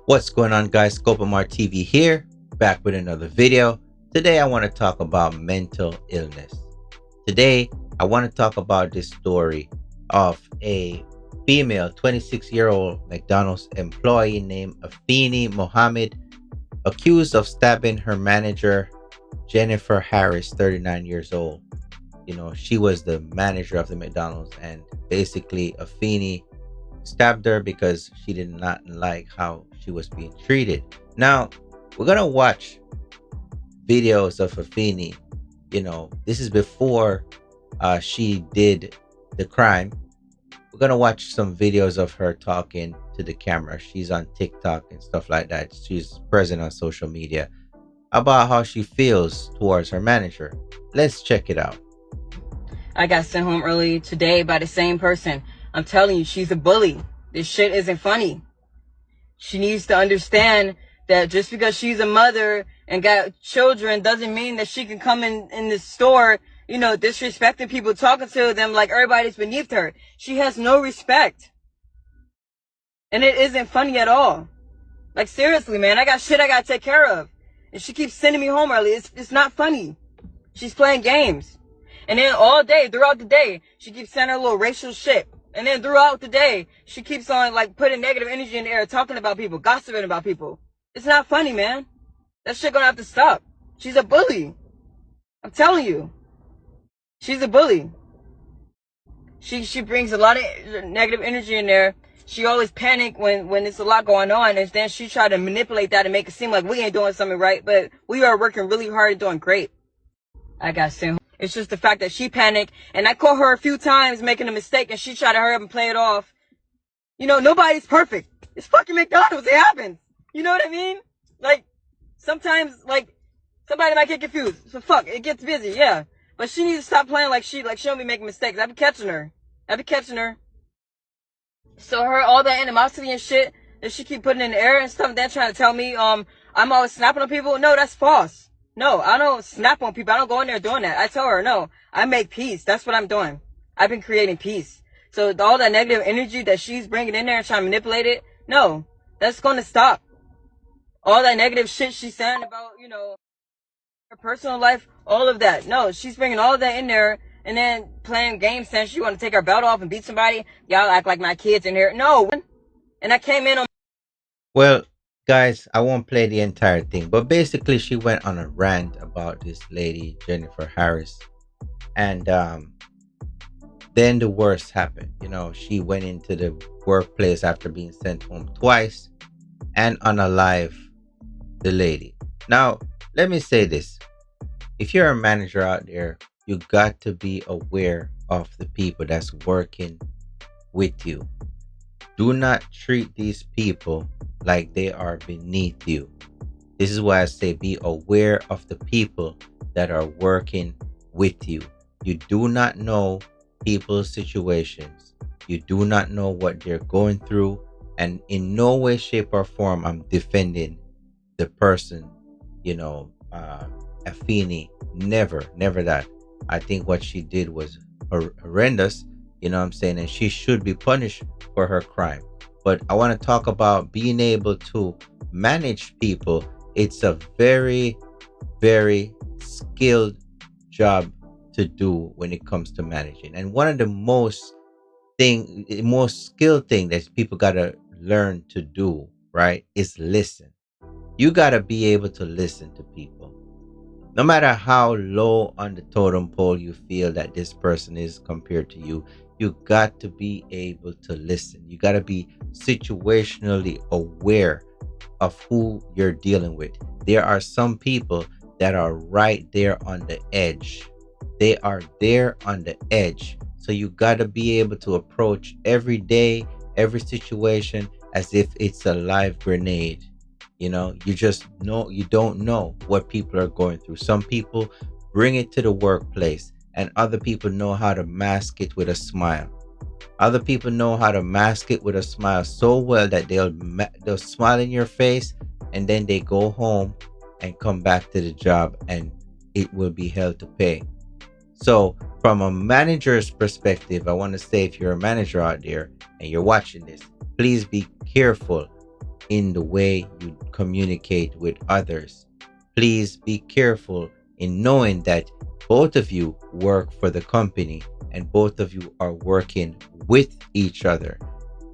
What's going on, guys? Scopamar TV here, back with another video. Today I want to talk about mental illness. Today I want to talk about this story of a female 26-year-old McDonald's employee named Afeni Muhammad, accused of stabbing her manager Jennifer Harris, 39 years old. She was the manager of the McDonald's, and basically Afeni stabbed her because she did not like how she was being treated. Now, we're gonna watch videos of Afeni. This is before she did the crime. We're gonna watch some videos of her talking to the camera. She's on TikTok and stuff like that. She's present on social media about how she feels towards her manager. Let's check it out. I got sent home early today by the same person. I'm telling you, she's a bully. This shit isn't funny. She needs to understand that just because she's a mother and got children doesn't mean that she can come in the store, disrespecting people, talking to them like everybody's beneath her. She has no respect. And it isn't funny at all. Like, seriously, man, I got shit I gotta take care of. And she keeps sending me home early. It's not funny. She's playing games. And then all day, throughout the day, she keeps sending her little racial shit. And then throughout the day, she keeps on, putting negative energy in the air, talking about people, gossiping about people. It's not funny, man. That shit gonna have to stop. She's a bully. I'm telling you. She's a bully. She brings a lot of negative energy in there. She always panic when there's a lot going on, and then she try to manipulate that and make it seem like we ain't doing something right, but we are working really hard and doing great. I got sent home. It's just the fact that she panicked, and I caught her a few times making a mistake, and she tried to hurry up and play it off. Nobody's perfect. It's fucking McDonald's. It happens. You know what I mean? Sometimes, somebody might get confused. So fuck, it gets busy, yeah. But she needs to stop playing like she don't be making mistakes. I be catching her. So all that animosity and shit that she keep putting in the air and stuff, then trying to tell me, I'm always snapping on people. No, that's false. No, I don't snap on people. I don't go in there doing that. I tell her, no, I make peace. That's what I'm doing. I've been creating peace. So all that negative energy that she's bringing in there and trying to manipulate it, no, that's going to stop. All that negative shit she's saying about, her personal life, all of that. No, she's bringing all of that in there and then playing games saying she want to take her belt off and beat somebody. Y'all act like my kids in here. No. And I came in on... Well, guys, I won't play the entire thing, but basically she went on a rant about this lady, Jennifer Harris. And then the worst happened. She went into the workplace after being sent home twice and unalive the lady. Now, let me say this. If you're a manager out there, you got to be aware of the people that's working with you. Do not treat these people like they are beneath you. This is why I say be aware of the people that are working with you. You do not know people's situations. You do not know what they're going through. And in no way, shape, or form I'm defending the person, Afeni. Never that. I think what she did was horrendous, what I'm saying, and she should be punished for her crime. But I want to talk about being able to manage people. It's a very, very skilled job to do when it comes to managing. And one of the most skilled thing that people got to learn to do, right, is listen. You got to be able to listen to people. No matter how low on the totem pole you feel that this person is compared to you, you got to be able to listen. You got to be situationally aware of who you're dealing with. There are some people that are right there on the edge. They are there on the edge. So you got to be able to approach every day, every situation as if it's a live grenade. You don't know what people are going through. Some people bring it to the workplace, and other people know how to mask it with a smile. Other people know how to mask it with a smile so well that they'll smile in your face, and then they go home and come back to the job, and it will be hell to pay. So from a manager's perspective, I want to say, if you're a manager out there and you're watching this, please be careful in the way you communicate with others. Please be careful in knowing that both of you work for the company and both of you are working with each other.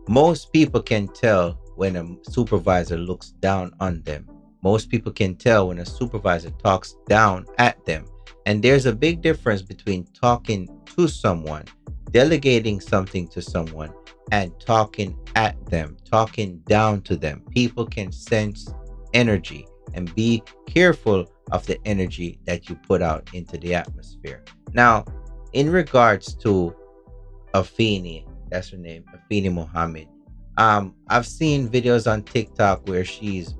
Most people can tell when a supervisor looks down on them. Most people can tell when a supervisor talks down at them. And there's a big difference between talking to someone, delegating something to someone, and talking at them, talking down to them. People can sense energy, and be careful of the energy that you put out into the atmosphere. Now, in regards to Afeni, that's her name, Afeni Muhammad. I've seen videos on TikTok where she's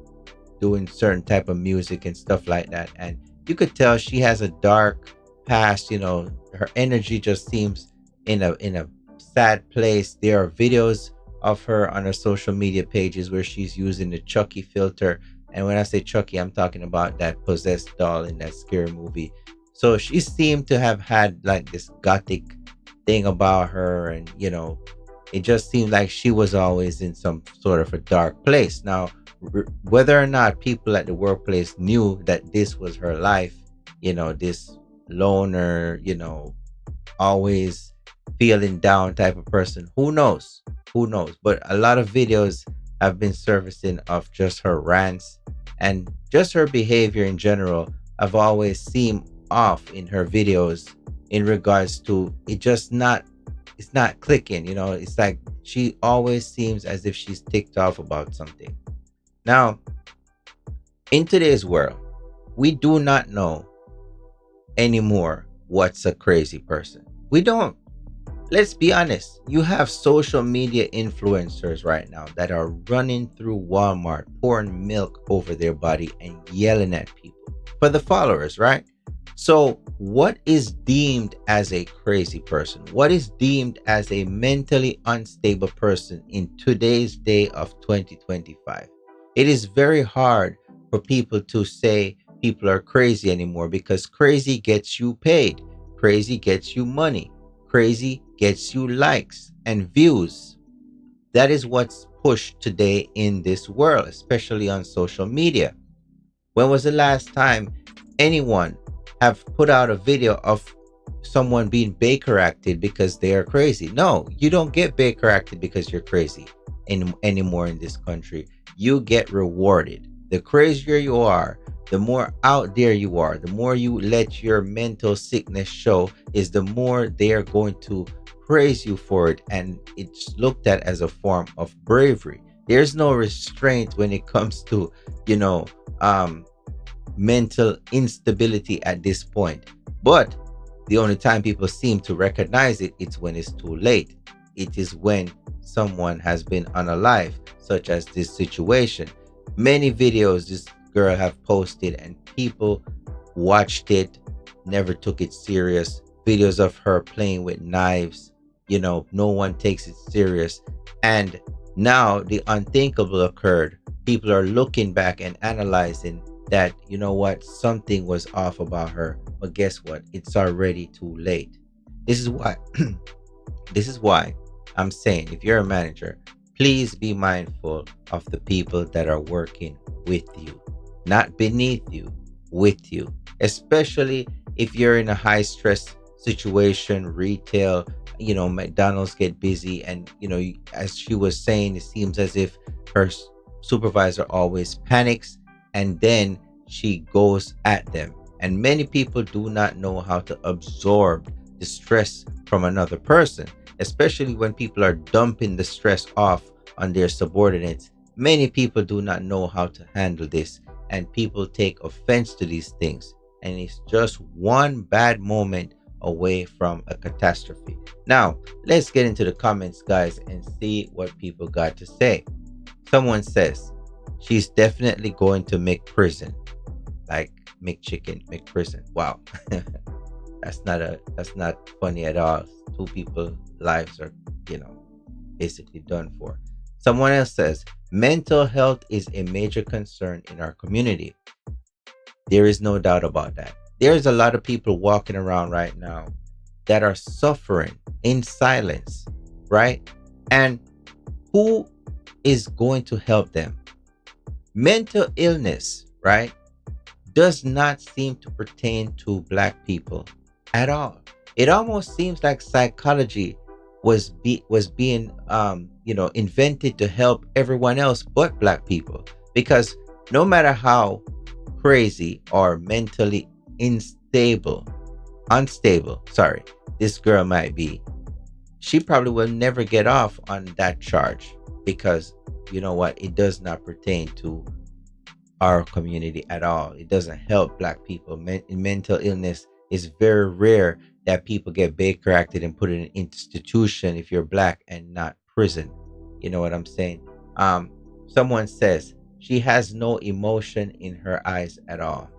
doing certain type of music and stuff like that, and you could tell she has a dark past. Her energy just seems in a sad place. There are videos of her on her social media pages where she's using the Chucky filter, and when I say Chucky, I'm talking about that possessed doll in that scary movie. So she seemed to have had like this gothic thing about her, and it just seemed like she was always in some sort of a dark place. Now, whether or not people at the workplace knew that this was her life, this loner, always feeling down type of person, who knows? Who knows? But a lot of videos have been surfacing of just her rants, and just her behavior in general have always seemed off in her videos, in regards to it just not it's not clicking. It's like she always seems as if she's ticked off about something. Now, in today's world, we do not know anymore what's a crazy person. We don't. Let's be honest. You have social media influencers right now that are running through Walmart, pouring milk over their body and yelling at people for the followers, right? So, what is deemed as a crazy person? What is deemed as a mentally unstable person in today's day of 2025? It is very hard for people to say people are crazy anymore, because crazy gets you paid, crazy gets you money, crazy gets you likes and views. That is what's pushed today in this world, especially on social media. When was the last time anyone have put out a video of someone being Baker acted because they are crazy? No, you don't get Baker acted because you're crazy anymore in this country. You get rewarded. The crazier you are, the more out there you are, the more you let your mental sickness show, is the more they are going to praise you for it. And it's looked at as a form of bravery. There's no restraint when it comes to, you know, mental instability at this point. But the only time people seem to recognize it, it's when it's too late. It is when someone has been unalive, such as this situation. Many videos this girl have posted and people watched it, never took it serious. Videos of her playing with knives, no one takes it serious. And now the unthinkable occurred. People are looking back and analyzing that, you know what, something was off about her. But guess what? It's already too late. This is why this is why I'm saying, if you're a manager, please be mindful of the people that are working with you, not beneath you, with you. Especially if you're in a high stress situation, retail, McDonald's get busy, and as she was saying, it seems as if her supervisor always panics and then she goes at them. And many people do not know how to absorb the stress from another person, especially when people are dumping the stress off on their subordinates. Many people do not know how to handle this, and people take offense to these things. And it's just one bad moment away from a catastrophe. Now, let's get into the comments, guys, and see what people got to say. Someone says, she's definitely going to make prison. Like McChicken, McPrison. Wow. That's not funny at all. Two people lives are, basically done for. Someone else says, mental health is a major concern in our community. There is no doubt about that. There's a lot of people walking around right now that are suffering in silence, right? And who is going to help them? Mental illness, right, does not seem to pertain to black people at all. It almost seems like psychology was being invented to help everyone else but black people, because no matter how crazy or mentally unstable, sorry, this girl might be, she probably will never get off on that charge, because you know what, it does not pertain to our community at all. It doesn't help black people. Mental illness is very rare that people get Baker acted and put in an institution if you're black, and not prison. You know what I'm saying? Um, Someone says she has no emotion in her eyes at all.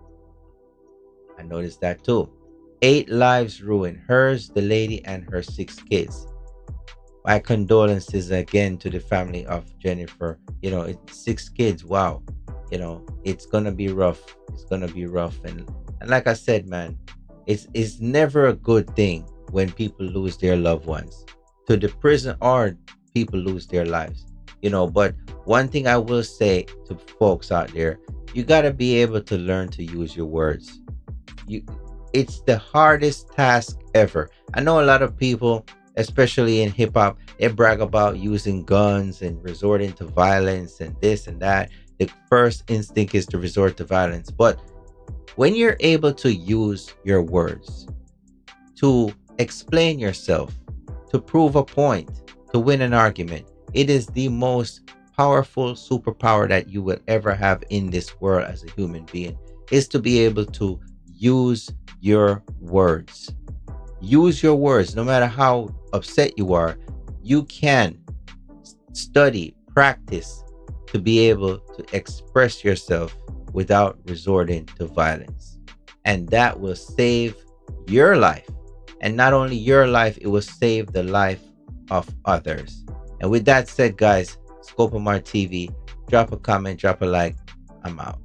I noticed that too. 8 lives ruined, hers, the lady, and her 6 kids. My condolences again to the family of Jennifer. It's 6 kids. Wow. It's gonna be rough. It's gonna be rough. And like I said, man, it's never a good thing when people lose their loved ones to the prison, or people lose their lives. But one thing I will say to folks out there, you gotta be able to learn to use your words. you It's the hardest task ever. I know a lot of people, especially in hip hop, they brag about using guns and resorting to violence and this and that. The first instinct is to resort to violence. But when you're able to use your words to explain yourself, to prove a point, to win an argument, it is the most powerful superpower that you will ever have in this world as a human being, is to be able to use your words. Use your words. No matter how upset you are, you can study, practice to be able to express yourself without resorting to violence. And that will save your life. And not only your life, it will save the life of others. And with that said, guys, Scope of my TV, drop a comment, drop a like. I'm out.